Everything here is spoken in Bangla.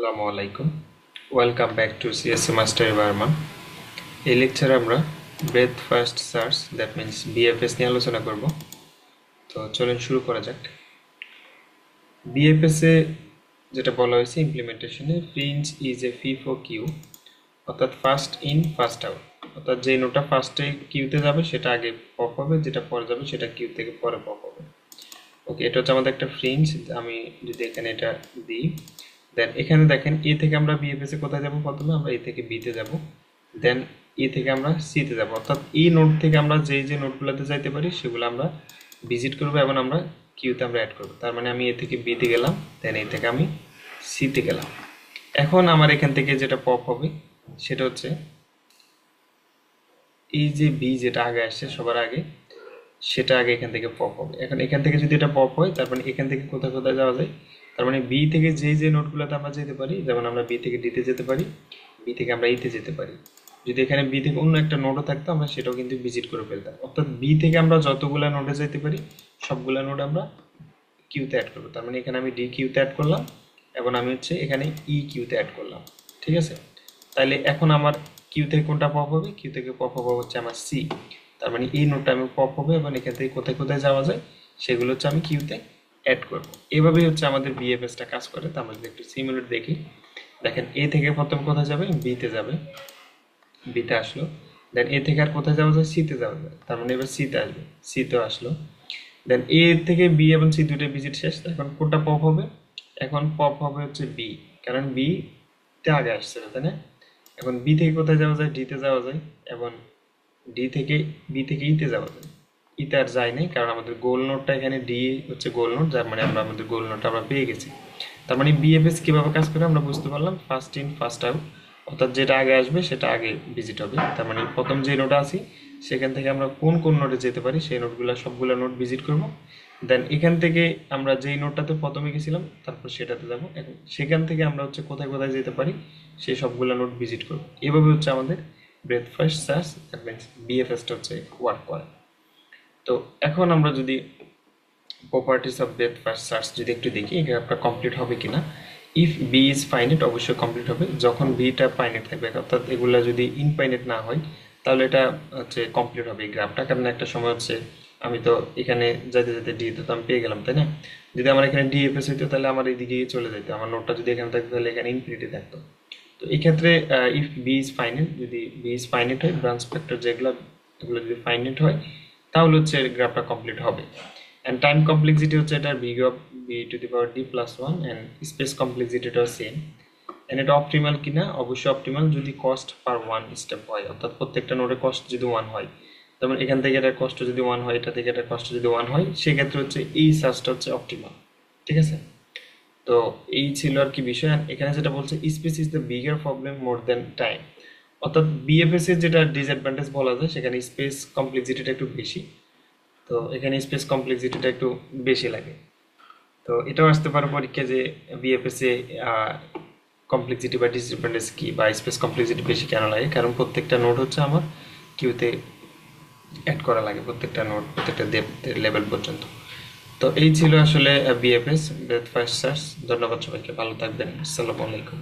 আসসালামু আলাইকুম। Welcome back to CSC master Barma. এই লেকচারে আমরা breadth first search that means BFS নিয়ে আলোচনা করব। তো চলুন শুরু করা যাক। বিএফএস এ যেটা বলা হয়েছে ইমপ্লিমেন্টেশনে, fringe is a FIFO queue, অর্থাৎ ফার্স্ট ইন ফার্স্ট আউট। অর্থাৎ যে নোটটা ফার্স্টে কিউতে যাবে সেটা আগে পপ হবে, যেটা পরে যাবে সেটা কিউ থেকে পরে পপ হবে। ওকে, এটা হচ্ছে আমাদের একটা ফ্রিঞ্জ। আমি যদি এখানে এটা দিই, দেন এখানে দেখেন এ থেকে আমরা বিএফএস এ কোথায় যাব? প্রথমে আমরা এ থেকে বিতে যাব, দেন এ থেকে আমরা সিতে যাব। অর্থাৎ এই নোট থেকে আমরা যে নোটগুলোতে যাইতে পারি সেগুলো আমরা ভিজিট করবো এবং আমরা কিউতে আমরা অ্যাড করবো। তার মানে আমি এ থেকে বিতে গেলাম, দেন এ থেকে আমি সিতে গেলাম। এখন আমার এখান থেকে যেটা পপ হবে সেটা হচ্ছে এই যে বি যেটা আগে আসছে সবার আগে, সেটা আগে এখান থেকে পপ হবে। এখন এখান থেকে যদি এটা পপ হয়, তার মানে এখান থেকে কোথায় কোথায় যাওয়া যায়? তার মানে বি থেকে যে নোটগুলোতে আমরা যেতে পারি, যেমন আমরা বি থেকে ডিতে যেতে পারি, বি থেকে আমরা ইতে যেতে পারি। যদি এখানে বি থেকে অন্য একটা নোটও থাকতো আমরা সেটাও কিন্তু ভিজিট করে ফেলতাম। অর্থাৎ বি থেকে আমরা যতগুলো নোটে যেতে পারি সবগুলো নোট আমরা কিউতে অ্যাড করবো। তার মানে এখানে আমি ডি কিউতে অ্যাড করলাম এবং আমি হচ্ছে এখানে ই কিউতে অ্যাড করলাম। ঠিক আছে, তাহলে এখন আমার কিউ থেকে কোনটা পপ হবে? কিউ থেকে পপ হবে হচ্ছে আমার সি। তার মানে এই নোটটা আমি পপ হবে এবং এখান থেকে কোথায় কোথায় যাওয়া যায় সেগুলো হচ্ছে আমি কিউতে অ্যাড করব। এভাবেই হচ্ছে আমাদের বিএফএসটা কাজ করে। তো আমরা যদি একটু সিমুলেট দেখি, দেখেন এ থেকে প্রথম কোথায় যাবে? বিতে যাবে, বিতে আসলো। দেন এ থেকে আর কোথায় যাওয়া যায়? সিতে যাওয়া যায়। তার মানে এবার সিতে আসবে, সিতেও আসলো। দেন এ থেকে বি এবং সি দুটো ভিজিট শেষ। এখন কোনটা পপ হবে? এখন পপ হবে হচ্ছে বি, কারণ বি তে আগে আসছে, তাই না? এখন বি থেকে কোথায় যাওয়া যায়? ডিতে যাওয়া যায়। এবং ডি থেকে বি থেকে ইতে যাওয়া যায়। ইতে আর যায় নাই, কারণ আমাদের গোল নোটটা এখানে ডি হচ্ছে গোল নোট, যার মানে আমরা আমাদের গোল নোটটা আমরা পেয়ে গেছি। তার মানে বিএফএস কিভাবে কাজ করে আমরা বুঝতে পারলাম। ফার্স্ট ইন ফার্স্ট আউট, অর্থাৎ যেটা আগে আসবে সেটা আগে ভিজিট হবে। তার মানে প্রথম যে নোটে আসি সেখান থেকে আমরা কোন কোন নোটে যেতে পারি সেই নোটগুলো সবগুলো নোট ভিজিট করব। দেন এখান থেকে আমরা যেই নোটটাতে প্রথমে গেছিলাম তারপর সেটাতে যাব। এখন সেখান থেকে আমরা হচ্ছে কোথায় কোথায় যেতে পারি সেই সবগুলো নোট ভিজিট করব। এভাবে হচ্ছে আমাদের breadth first search that means বিএফএসটা হচ্ছে ওয়ার্ক করে। তো এখন আমরা যদি properties of breadth first search যদি একটু দেখি, এটা আপনার কমপ্লিট হবে কিনা। ইফ বি ইজ ফাইনাইট, অবশ্যই কমপ্লিট হবে। যখন বিটা ফাইনাইট থাকবে, অর্থাৎ এগুলা যদি ইনফাইনাইট না হয় তাহলে এটা হচ্ছে কমপ্লিট হবে এই গ্রাফটা। কারণ একটা সময় হচ্ছে আমি তো এখানে যাইতে যেতে ডি তো আমি পেয়ে গেলাম, তাই না? যদি আমার এখানে ডিএফএস হইতো তাহলে আমার এইদিকে চলে যেত, আমার নোটটা যদি এখানে থাকতো তাহলে এখানে ইনফিনিটি থাকতো। তো এই ক্ষেত্রে ইফ বি ইজ ফাইনাইট, যদি বি ইজ ফাইনাইট হয়, ব্রাঞ্চ ফ্যাক্টর যেগুলো এগুলো যদি ফাইনাইট হয় তাহলে হচ্ছে গ্রাফটা কমপ্লিট হবে। অ্যান্ড টাইম কমপ্লেক্সিটি হচ্ছে এটা big of b to the power d plus 1, and space কমপ্লেক্সিটিটাও সেম। অ্যান্ড এটা অপটিমাল কিনা? অবশ্যই অপটিমাল যদি কস্ট পার ওয়ান স্টেপ হয়, অর্থাৎ প্রত্যেকটা নোডে কস্ট যদি 1 হয়। যেমন এখান থেকে এটা কষ্ট যদি 1 হয়, এটা থেকে এটা কষ্ট যদি 1 হয়, সেক্ষেত্রে হচ্ছে এই সার্চটা হচ্ছে অপটিমাল। ঠিক আছে, তো এই ছিল আর কি বিষয়। এখানে যেটা বলছে space is the bigger problem more than time, অর্থাৎ বিএফএস এর যেটা ডিসঅ্যাডভান্টেজ বলা যায় সেখানে স্পেস কমপ্লেক্সিটিটা একটু বেশি। তো এখানে স্পেস কমপ্লেক্সিটিটা একটু বেশি লাগে। তো এটাও আসতে পারে পরীক্ষা যে বিএফএস এ কমপ্লেক্সিটি বা ডিসঅ্যাডভান্টেজ কি, বা স্পেস কমপ্লেক্সিটি বেশি কেন লাগে? কারণ প্রত্যেকটা নোড হচ্ছে আমার কিউতে অ্যাড করা লাগে, প্রত্যেকটা নোড প্রত্যেকটা ডেপথ লেভেল পর্যন্ত। তো এই ছিল আসলে বিএফএস ব্রেথ ফার্স্ট সার্চ। ধন্যবাদ সবাইকে, ভালো থাকবেন। আসসালামু আলাইকুম।